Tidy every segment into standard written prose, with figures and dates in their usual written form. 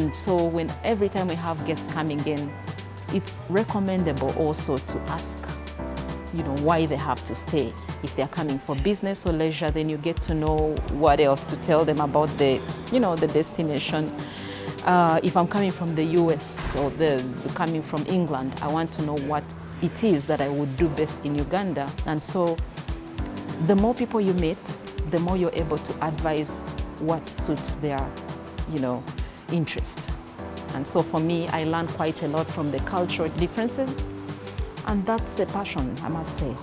And so every time we have guests coming in, it's recommendable also to ask, why they have to stay. If they're coming for business or leisure, then you get to know what else to tell them about the destination. If I'm coming from the US or coming from England, I want to know what it is that I would do best in Uganda. And so the more people you meet, the more you're able to advise what suits their, interest. And so for me, I learned quite a lot from the cultural differences. And that's a passion, I must say,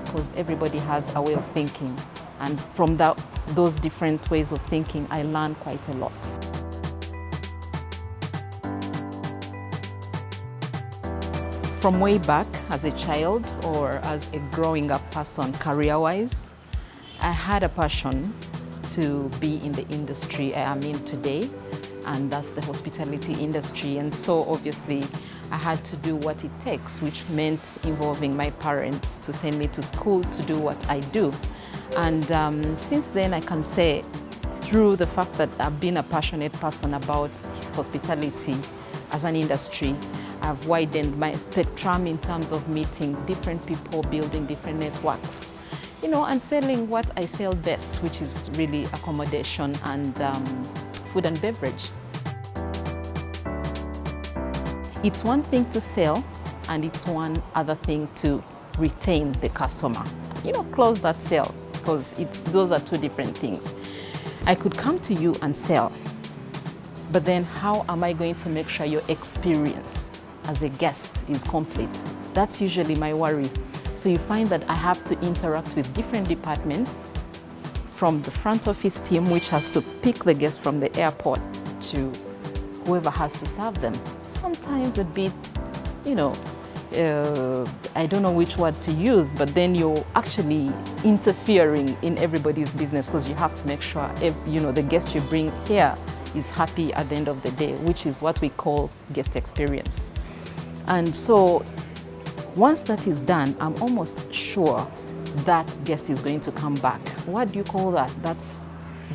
because everybody has a way of thinking. And from those different ways of thinking, I learned quite a lot. From way back as a child or as a growing up person career-wise, I had a passion to be in the industry I am in today, and that's the hospitality industry. And so obviously I had to do what it takes, which meant involving my parents to send me to school to do what I do. And since then I can say, through the fact that I've been a passionate person about hospitality as an industry, I've widened my spectrum in terms of meeting different people, building different networks, and selling what I sell best, which is really accommodation and food and beverage. It's one thing to sell, and it's one other thing to retain the customer. Close that sale, because those are two different things. I could come to you and sell, but then how am I going to make sure your experience as a guest is complete? That's usually my worry. So you find that I have to interact with different departments, from the front office team, which has to pick the guests from the airport, to whoever has to serve them. Sometimes a bit, I don't know which word to use, but then you're actually interfering in everybody's business, because you have to make sure, the guest you bring here is happy at the end of the day, which is what we call guest experience. And so once that is done, I'm almost sure that guest is going to come back. What do you call that? That's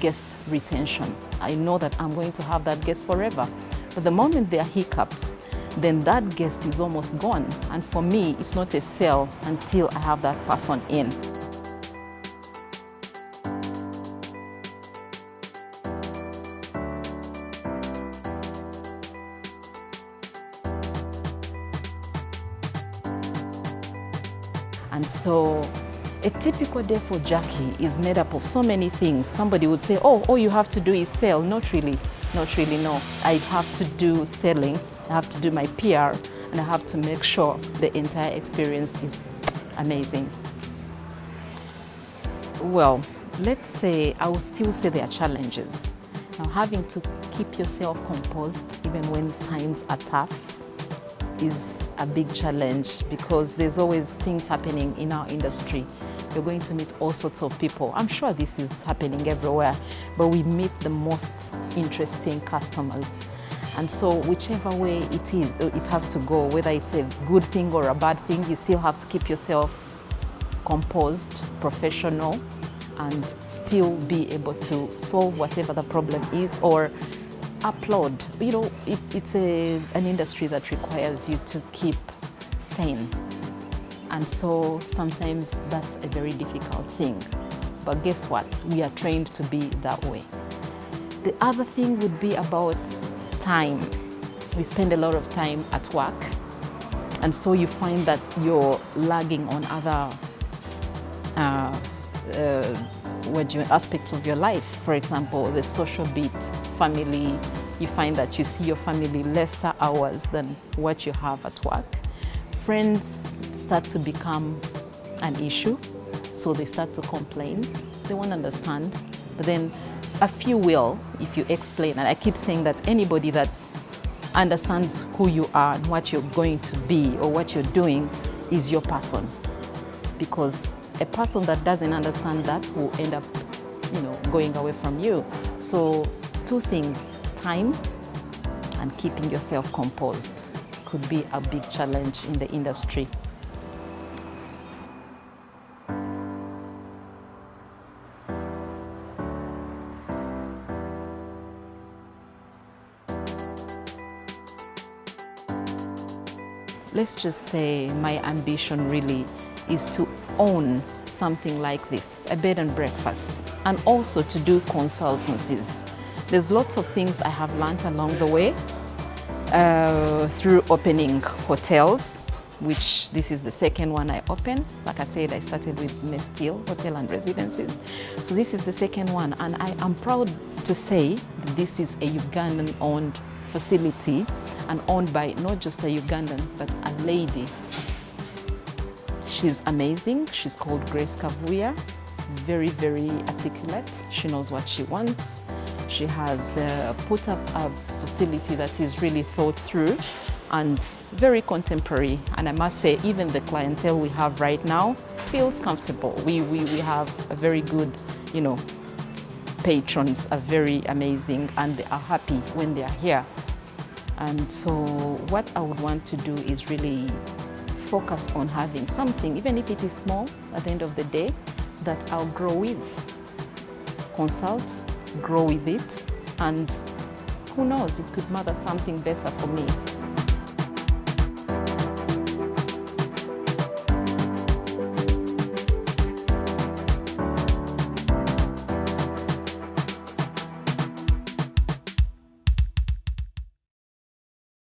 guest retention. I know that I'm going to have that guest forever. But the moment there are hiccups, then that guest is almost gone. And for me, it's not a sale until I have that person in. And so a typical day for Jackie is made up of so many things. Somebody would say, oh, all you have to do is sell. Not really, no. I have to do selling, I have to do my PR, and I have to make sure the entire experience is amazing. Well, let's say, I will still say there are challenges. Now, having to keep yourself composed even when times are tough is a big challenge, because there's always things happening in our industry. You're going to meet all sorts of people. I'm sure this is happening everywhere, but we meet the most interesting customers. And so whichever way it is, it has to go, whether it's a good thing or a bad thing, you still have to keep yourself composed, professional, and still be able to solve whatever the problem is, or upload. It's an industry that requires you to keep sane. And so sometimes that's a very difficult thing. But guess what? We are trained to be that way. The other thing would be about time. We spend a lot of time at work. And so you find that you're lagging on other aspects of your life. For example, the social bit, family. You find that you see your family lesser hours than what you have at work. Friends start to become an issue, so they start to complain. They won't understand, but then a few will if you explain. And I keep saying that anybody that understands who you are and what you're going to be or what you're doing is your person, because a person that doesn't understand that will end up, going away from you. So two things, time and keeping yourself composed, could be a big challenge in the industry. let's just say my ambition really is to own something like this, a bed and breakfast, and also to do consultancies. There's lots of things I have learned along the way through opening hotels, which this is the second one I opened. Like I said, I started with Nestil Hotel and Residences. So this is the second one, and I am proud to say that this is a Ugandan-owned facility and owned by not just a Ugandan, but a lady. She's amazing. She's called Grace Kavuya. Very, very articulate. She knows what she wants. She has put up a facility that is really thought through and very contemporary. And I must say, even the clientele we have right now feels comfortable. We have a very good, patrons are very amazing and they are happy when they are here. And so what I would want to do is really focus on having something, even if it is small, at the end of the day, that I'll grow with. Consult, grow with it, and who knows, it could matter something better for me.